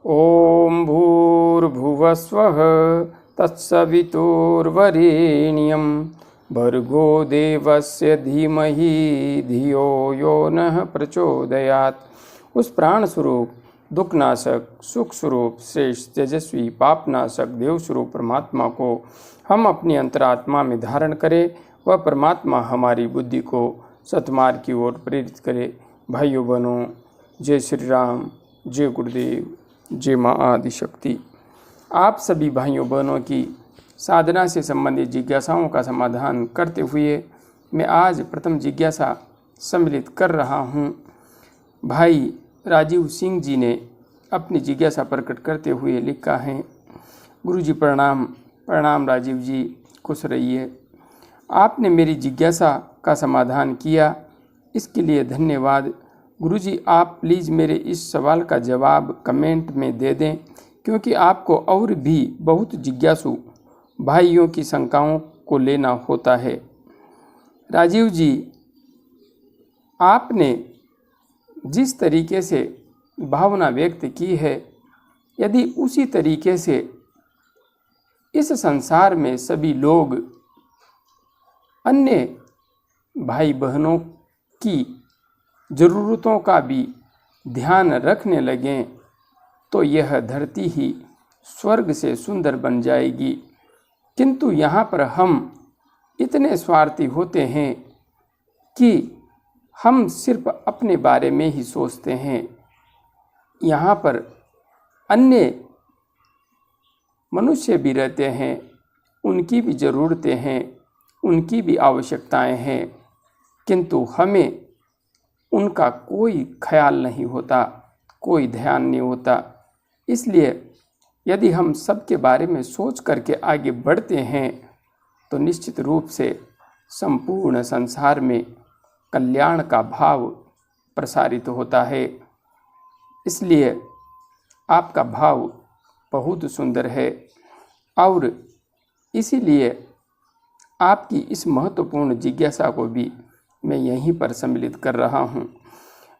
ॐ भूर्भुवस्वः तत्सवितुर्वरेण्यं भर्गो देवस्य धीमहि धियो यो नः प्रचोदयात्। उस प्राण स्वरूप, दुखनाशक, सुख स्वरूप, श्रेष्ठ, तेजस्वी, पापनाशक, देव स्वरूप परमात्मा को हम अपनी अंतरात्मा में धारण करें। वह परमात्मा हमारी बुद्धि को सतमार्ग की ओर प्रेरित करे। भाइयों बहनों, जय श्री राम, जय गुरुदेव, जय माँ आदिशक्ति। आप सभी भाइयों बहनों की साधना से संबंधित जिज्ञासाओं का समाधान करते हुए मैं आज प्रथम जिज्ञासा सम्मिलित कर रहा हूँ। भाई राजीव सिंह जी ने अपनी जिज्ञासा प्रकट करते हुए लिखा है। गुरु जी प्रणाम। प्रणाम राजीव जी, खुश रहिए। आपने मेरी जिज्ञासा का समाधान किया, इसके लिए धन्यवाद। गुरुजी, आप प्लीज़ मेरे इस सवाल का जवाब कमेंट में दे दें, क्योंकि आपको और भी बहुत जिज्ञासु भाइयों की शंकाओं को लेना होता है। राजीव जी, आपने जिस तरीके से भावना व्यक्त की है, यदि उसी तरीके से इस संसार में सभी लोग अन्य भाई बहनों की ज़रूरतों का भी ध्यान रखने लगें तो यह धरती ही स्वर्ग से सुंदर बन जाएगी। किंतु यहाँ पर हम इतने स्वार्थी होते हैं कि हम सिर्फ अपने बारे में ही सोचते हैं। यहाँ पर अन्य मनुष्य भी रहते हैं, उनकी भी ज़रूरतें हैं, उनकी भी आवश्यकताएं हैं, किंतु हमें उनका कोई ख्याल नहीं होता, कोई ध्यान नहीं होता। इसलिए यदि हम सबके बारे में सोच करके आगे बढ़ते हैं तो निश्चित रूप से संपूर्ण संसार में कल्याण का भाव प्रसारित होता है। इसलिए आपका भाव बहुत सुंदर है और इसीलिए आपकी इस महत्वपूर्ण जिज्ञासा को भी मैं यहीं पर सम्मिलित कर रहा हूँ।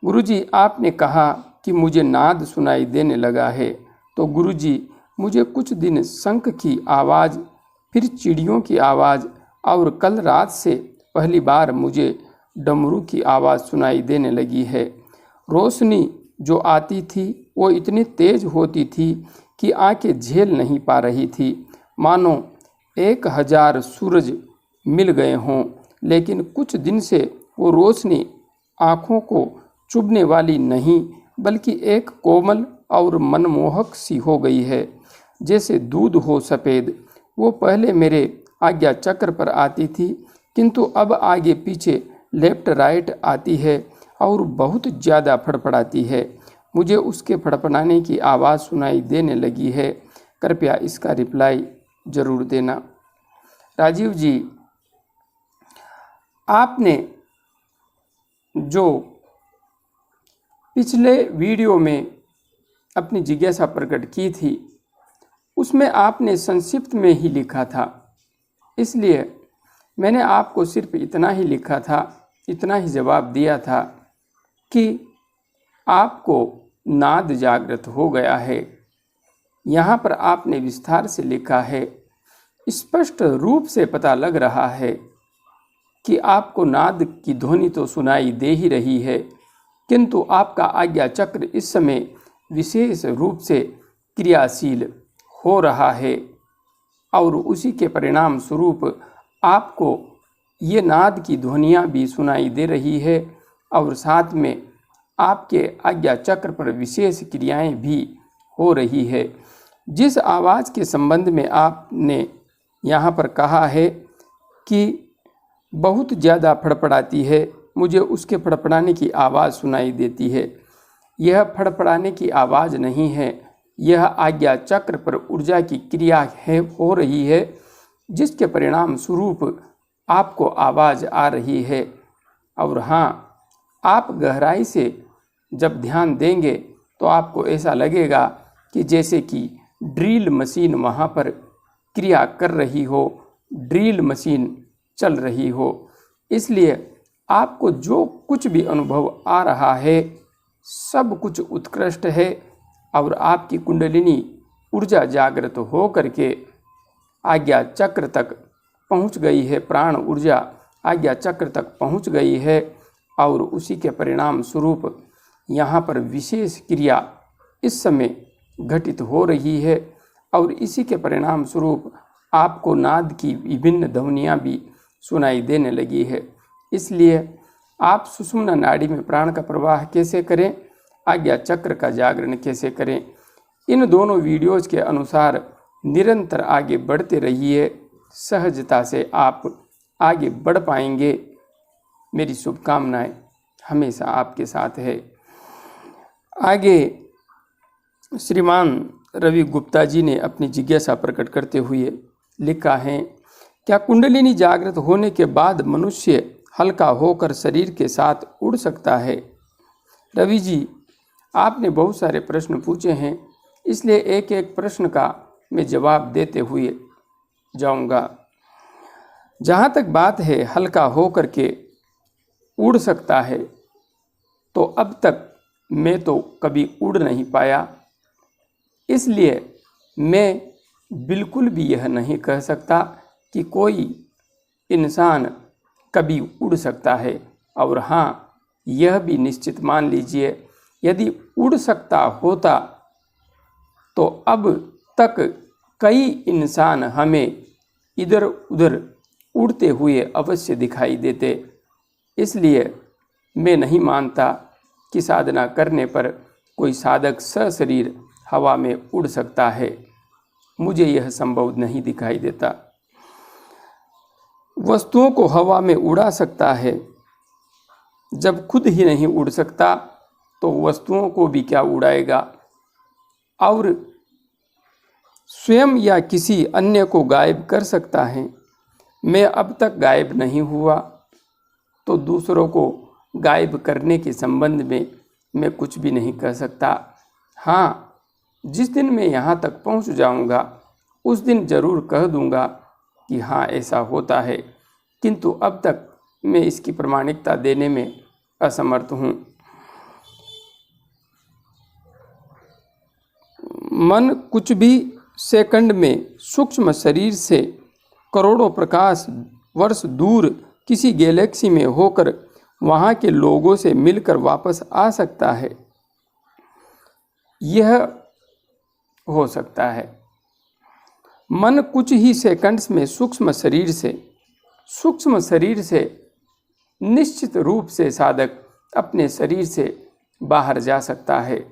गुरुजी, आपने कहा कि मुझे नाद सुनाई देने लगा है, तो गुरुजी मुझे कुछ दिन शंख की आवाज़, फिर चिड़ियों की आवाज़ और कल रात से पहली बार मुझे डमरू की आवाज़ सुनाई देने लगी है। रोशनी जो आती थी वो इतनी तेज होती थी कि आंखें झेल नहीं पा रही थी, मानो 1000 सूरज मिल गए हों। लेकिन कुछ दिन से वो रोशनी आँखों को चुभने वाली नहीं, बल्कि एक कोमल और मनमोहक सी हो गई है, जैसे दूध हो सफ़ेद। वो पहले मेरे आज्ञा चक्र पर आती थी, किंतु अब आगे पीछे लेफ्ट राइट आती है और बहुत ज़्यादा फड़फड़ाती है। मुझे उसके फड़फड़ाने की आवाज़ सुनाई देने लगी है। कृपया इसका रिप्लाई ज़रूर देना। राजीव जी, आपने जो पिछले वीडियो में अपनी जिज्ञासा प्रकट की थी, उसमें आपने संक्षिप्त में ही लिखा था, इसलिए मैंने आपको सिर्फ इतना ही लिखा था, इतना ही जवाब दिया था कि आपको नाद जागृत हो गया है। यहाँ पर आपने विस्तार से लिखा है, स्पष्ट रूप से पता लग रहा है कि आपको नाद की ध्वनि तो सुनाई दे ही रही है, किंतु आपका आज्ञा चक्र इस समय विशेष रूप से क्रियाशील हो रहा है और उसी के परिणाम स्वरूप आपको ये नाद की ध्वनियाँ भी सुनाई दे रही है और साथ में आपके आज्ञा चक्र पर विशेष क्रियाएं भी हो रही है। जिस आवाज़ के संबंध में आपने यहाँ पर कहा है कि बहुत ज़्यादा फड़फड़ाती है, मुझे उसके फड़फड़ाने की आवाज़ सुनाई देती है, यह फड़फड़ाने की आवाज़ नहीं है, यह आज्ञा चक्र पर ऊर्जा की क्रिया है हो रही है, जिसके परिणाम स्वरूप आपको आवाज़ आ रही है। और हाँ, आप गहराई से जब ध्यान देंगे तो आपको ऐसा लगेगा कि जैसे कि ड्रिल मशीन वहाँ पर क्रिया कर रही हो, ड्रिल मशीन चल रही हो। इसलिए आपको जो कुछ भी अनुभव आ रहा है सब कुछ उत्कृष्ट है और आपकी कुंडलिनी ऊर्जा जागृत हो करके आज्ञा चक्र तक पहुंच गई है, प्राण ऊर्जा आज्ञा चक्र तक पहुंच गई है और उसी के परिणाम स्वरूप यहाँ पर विशेष क्रिया इस समय घटित हो रही है और इसी के परिणाम स्वरूप आपको नाद की विभिन्न ध्वनियाँ भी सुनाई देने लगी है। इसलिए आप सुषुम्ना नाड़ी में प्राण का प्रवाह कैसे करें, आज्ञा चक्र का जागरण कैसे करें, इन दोनों वीडियोज़ के अनुसार निरंतर आगे बढ़ते रहिए। सहजता से आप आगे बढ़ पाएंगे। मेरी शुभकामनाएं हमेशा आपके साथ है। आगे श्रीमान रवि गुप्ता जी ने अपनी जिज्ञासा प्रकट करते हुए लिखा है, क्या कुंडलिनी जागृत होने के बाद मनुष्य हल्का होकर शरीर के साथ उड़ सकता है? रवि जी, आपने बहुत सारे प्रश्न पूछे हैं, इसलिए एक एक प्रश्न का मैं जवाब देते हुए जाऊंगा। जहाँ तक बात है हल्का होकर के उड़ सकता है, तो अब तक मैं तो कभी उड़ नहीं पाया, इसलिए मैं बिल्कुल भी यह नहीं कह सकता कि कोई इंसान कभी उड़ सकता है। और हाँ, यह भी निश्चित मान लीजिए, यदि उड़ सकता होता तो अब तक कई इंसान हमें इधर उधर उड़ते हुए अवश्य दिखाई देते। इसलिए मैं नहीं मानता कि साधना करने पर कोई साधक सशरीर हवा में उड़ सकता है। मुझे यह संभव नहीं दिखाई देता। वस्तुओं को हवा में उड़ा सकता है, जब खुद ही नहीं उड़ सकता तो वस्तुओं को भी क्या उड़ाएगा। और स्वयं या किसी अन्य को गायब कर सकता है। मैं अब तक गायब नहीं हुआ, तो दूसरों को गायब करने के संबंध में मैं कुछ भी नहीं कह सकता। हाँ, जिस दिन मैं यहाँ तक पहुँच जाऊँगा उस दिन ज़रूर कह दूँगा कि हाँ ऐसा होता है, किंतु अब तक मैं इसकी प्रामाणिकता देने में असमर्थ हूँ। मन कुछ भी सेकंड में सूक्ष्म शरीर से करोड़ों प्रकाश वर्ष दूर किसी गैलेक्सी में होकर वहाँ के लोगों से मिलकर वापस आ सकता है। यह हो सकता है। मन कुछ ही सेकंड्स में सूक्ष्म शरीर से निश्चित रूप से साधक अपने शरीर से बाहर जा सकता है,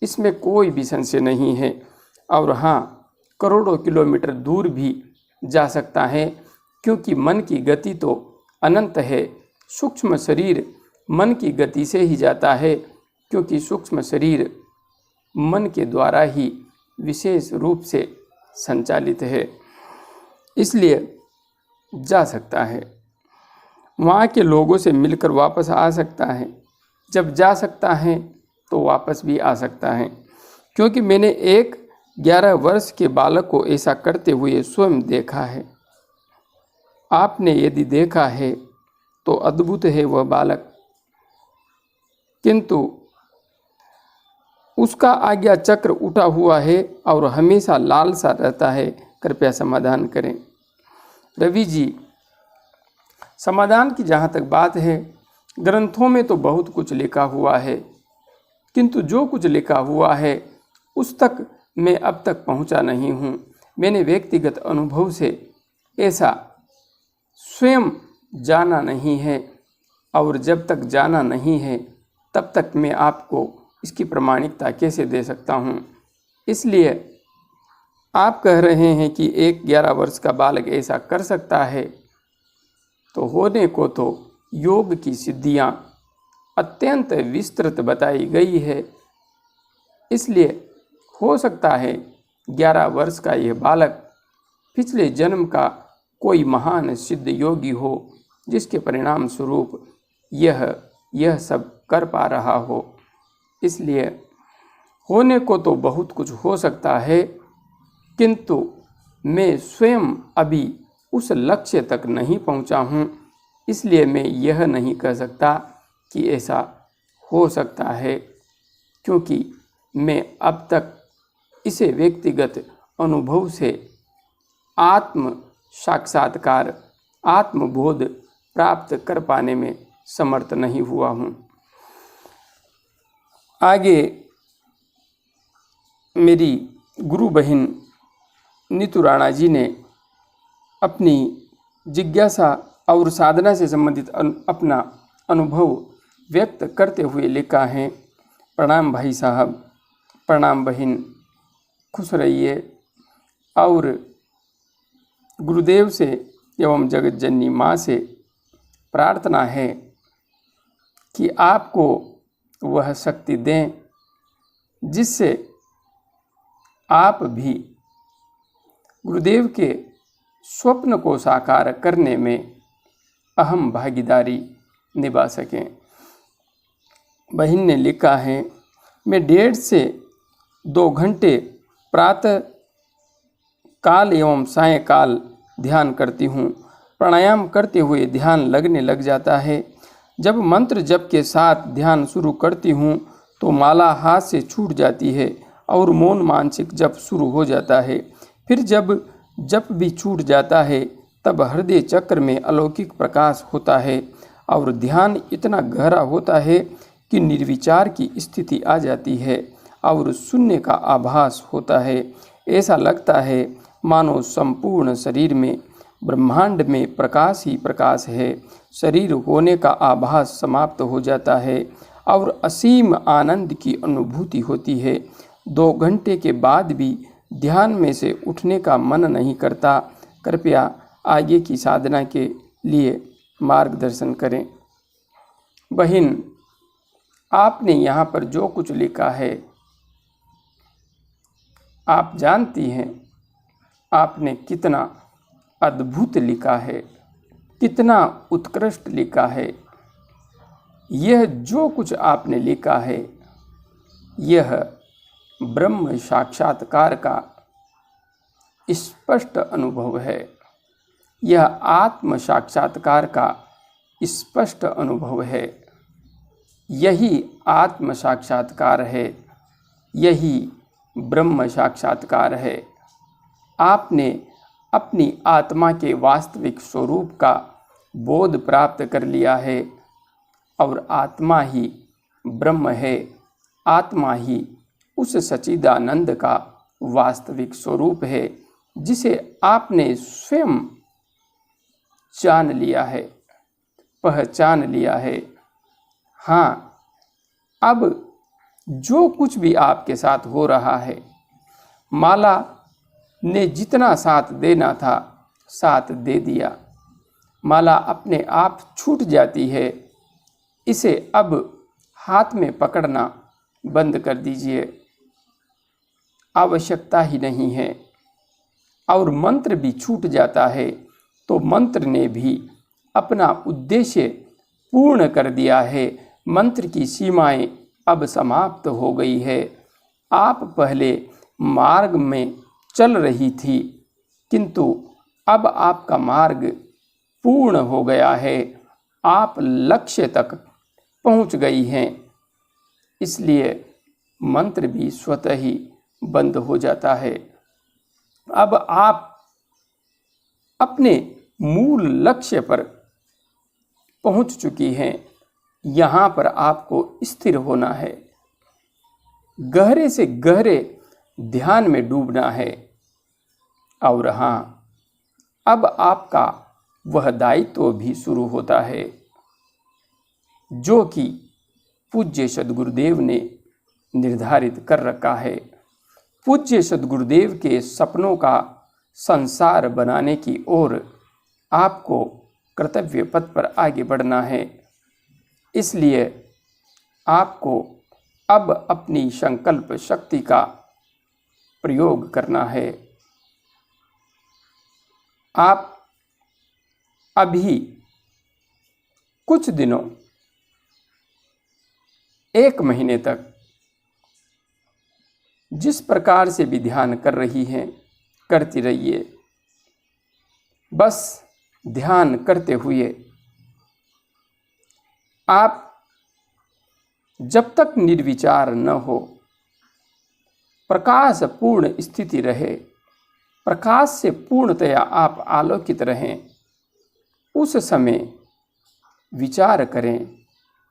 इसमें कोई भी संशय नहीं है। और हाँ, करोड़ों किलोमीटर दूर भी जा सकता है, क्योंकि मन की गति तो अनंत है। सूक्ष्म शरीर मन की गति से ही जाता है, क्योंकि सूक्ष्म शरीर मन के द्वारा ही विशेष रूप से संचालित है, इसलिए जा सकता है। वहाँ के लोगों से मिलकर वापस आ सकता है। जब जा सकता है तो वापस भी आ सकता है, क्योंकि मैंने एक 11 वर्ष के बालक को ऐसा करते हुए स्वयं देखा है। आपने यदि देखा है तो अद्भुत है वह बालक, किंतु उसका आज्ञा चक्र उठा हुआ है और हमेशा लालसा रहता है। कृपया समाधान करें। रवि जी, समाधान की जहाँ तक बात है, ग्रंथों में तो बहुत कुछ लिखा हुआ है, किंतु जो कुछ लिखा हुआ है उस तक मैं अब तक पहुँचा नहीं हूँ। मैंने व्यक्तिगत अनुभव से ऐसा स्वयं जाना नहीं है, और जब तक जाना नहीं है तब तक मैं आपको इसकी प्रामाणिकता कैसे दे सकता हूँ। इसलिए आप कह रहे हैं कि एक 11 वर्ष का बालक ऐसा कर सकता है, तो होने को तो योग की सिद्धियाँ अत्यंत विस्तृत बताई गई है। इसलिए हो सकता है 11 वर्ष का यह बालक पिछले जन्म का कोई महान सिद्ध योगी हो, जिसके परिणाम स्वरूप यह सब कर पा रहा हो। इसलिए होने को तो बहुत कुछ हो सकता है, किंतु मैं स्वयं अभी उस लक्ष्य तक नहीं पहुंचा हूं, इसलिए मैं यह नहीं कह सकता कि ऐसा हो सकता है, क्योंकि मैं अब तक इसे व्यक्तिगत अनुभव से आत्म साक्षात्कार, आत्मबोध प्राप्त कर पाने में समर्थ नहीं हुआ हूँ। आगे मेरी गुरु बहन नीतू राणा जी ने अपनी जिज्ञासा और साधना से संबंधित अपना अनुभव व्यक्त करते हुए लिखा है। प्रणाम भाई साहब, प्रणाम बहन, खुश रहिए। और गुरुदेव से एवं जगत जननी माँ से प्रार्थना है कि आपको वह शक्ति दें जिससे आप भी गुरुदेव के स्वप्न को साकार करने में अहम भागीदारी निभा सकें। बहन ने लिखा है, मैं 1.5 से 2 घंटे प्रातः काल एवं सायंकाल ध्यान करती हूँ। प्राणायाम करते हुए ध्यान लगने लग जाता है। जब मंत्र जप के साथ ध्यान शुरू करती हूँ तो माला हाथ से छूट जाती है और मौन मानसिक जप शुरू हो जाता है। फिर जब जप भी छूट जाता है तब हृदय चक्र में अलौकिक प्रकाश होता है और ध्यान इतना गहरा होता है कि निर्विचार की स्थिति आ जाती है और शून्य का आभास होता है। ऐसा लगता है मानो संपूर्ण शरीर में, ब्रह्मांड में प्रकाश ही प्रकाश है। शरीर होने का आभास समाप्त हो जाता है और असीम आनंद की अनुभूति होती है। 2 घंटे के बाद भी ध्यान में से उठने का मन नहीं करता। कृपया आगे की साधना के लिए मार्गदर्शन करें। बहन, आपने यहाँ पर जो कुछ लिखा है, आप जानती हैं आपने कितना अद्भुत लिखा है, कितना उत्कृष्ट लिखा है। यह जो कुछ आपने लिखा है, यह ब्रह्म साक्षात्कार का स्पष्ट अनुभव है। यह आत्म साक्षात्कार का स्पष्ट अनुभव है। यही आत्म साक्षात्कार है, यही ब्रह्म साक्षात्कार है। आपने अपनी आत्मा के वास्तविक स्वरूप का बोध प्राप्त कर लिया है और आत्मा ही ब्रह्म है। आत्मा ही उस सच्चिदानंद का वास्तविक स्वरूप है जिसे आपने स्वयं जान लिया है, पहचान लिया है। हाँ, अब जो कुछ भी आपके साथ हो रहा है, माला ने जितना साथ देना था साथ दे दिया। माला अपने आप छूट जाती है। इसे अब हाथ में पकड़ना बंद कर दीजिए, आवश्यकता ही नहीं है। और मंत्र भी छूट जाता है तो मंत्र ने भी अपना उद्देश्य पूर्ण कर दिया है। मंत्र की सीमाएं अब समाप्त हो गई है। आप पहले मार्ग में चल रही थी, किंतु अब आपका मार्ग पूर्ण हो गया है। आप लक्ष्य तक पहुंच गई हैं। इसलिए मंत्र भी स्वतः ही बंद हो जाता है। अब आप अपने मूल लक्ष्य पर पहुंच चुकी हैं। यहाँ पर आपको स्थिर होना है, गहरे से गहरे ध्यान में डूबना है। और हाँ, अब आपका वह दायित्व भी शुरू होता है जो कि पूज्य सद्गुरुदेव ने निर्धारित कर रखा है। पूज्य सद्गुरुदेव के सपनों का संसार बनाने की ओर आपको कर्तव्य पथ पर आगे बढ़ना है। इसलिए आपको अब अपनी संकल्प शक्ति का प्रयोग करना है। आप अभी कुछ दिनों, 1 महीने तक जिस प्रकार से भी ध्यान कर रही हैं, करती रहिए। बस ध्यान करते हुए आप जब तक निर्विचार न हो, प्रकाश पूर्ण स्थिति रहे, प्रकाश से पूर्णतया आप आलोकित रहें, उस समय विचार करें,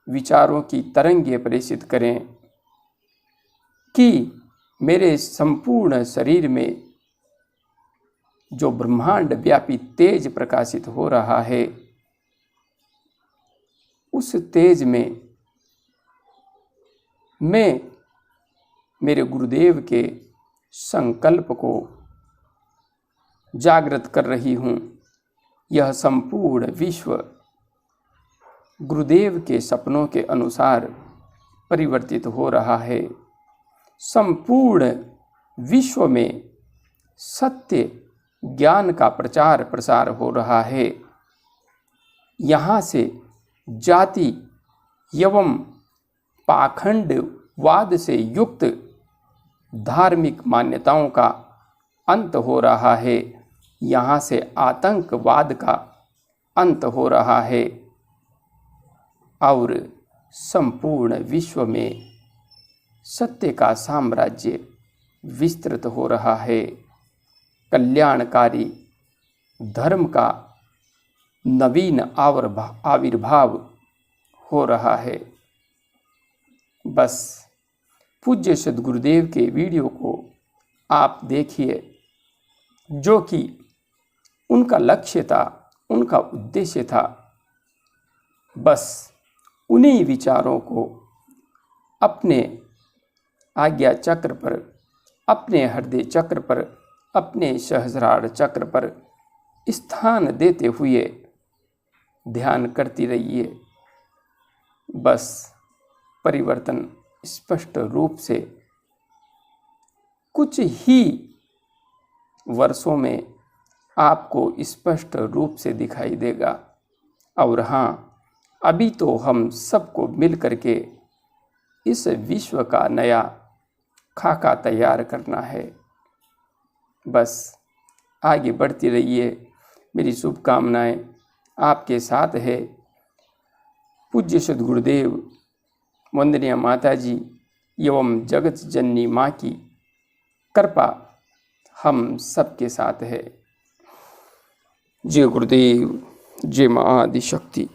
विचारों की तरंगें प्रेषित करें कि मेरे संपूर्ण शरीर में जो ब्रह्मांड व्यापी तेज प्रकाशित हो रहा है, उस तेज में मैं मेरे गुरुदेव के संकल्प को जागृत कर रही हूँ। यह संपूर्ण विश्व गुरुदेव के सपनों के अनुसार परिवर्तित हो रहा है। संपूर्ण विश्व में सत्य ज्ञान का प्रचार प्रसार हो रहा है। यहाँ से जाति एवं पाखंडवाद से युक्त धार्मिक मान्यताओं का अंत हो रहा है। यहाँ से आतंकवाद का अंत हो रहा है और संपूर्ण विश्व में सत्य का साम्राज्य विस्तृत हो रहा है। कल्याणकारी धर्म का नवीन आविर्भाव हो रहा है। बस पूज्य सद्गुरुदेव के वीडियो को आप देखिए, जो कि उनका लक्ष्य था, उनका उद्देश्य था। बस उन्हीं विचारों को अपने आज्ञा चक्र पर, अपने हृदय चक्र पर, अपने सहस्रार चक्र पर स्थान देते हुए ध्यान करती रहिए। बस परिवर्तन स्पष्ट रूप से कुछ ही वर्षों में आपको स्पष्ट रूप से दिखाई देगा। और हाँ, अभी तो हम सबको मिल करके इस विश्व का नया खाका तैयार करना है। बस आगे बढ़ती रहिए। मेरी शुभकामनाएं आपके साथ है। पूज्य सद्गुरुदेव, वंदनीय माता जी एवं जगत जननी माँ की कृपा हम सबके साथ है। जय गुरुदेव, जय माँ आदिशक्ति।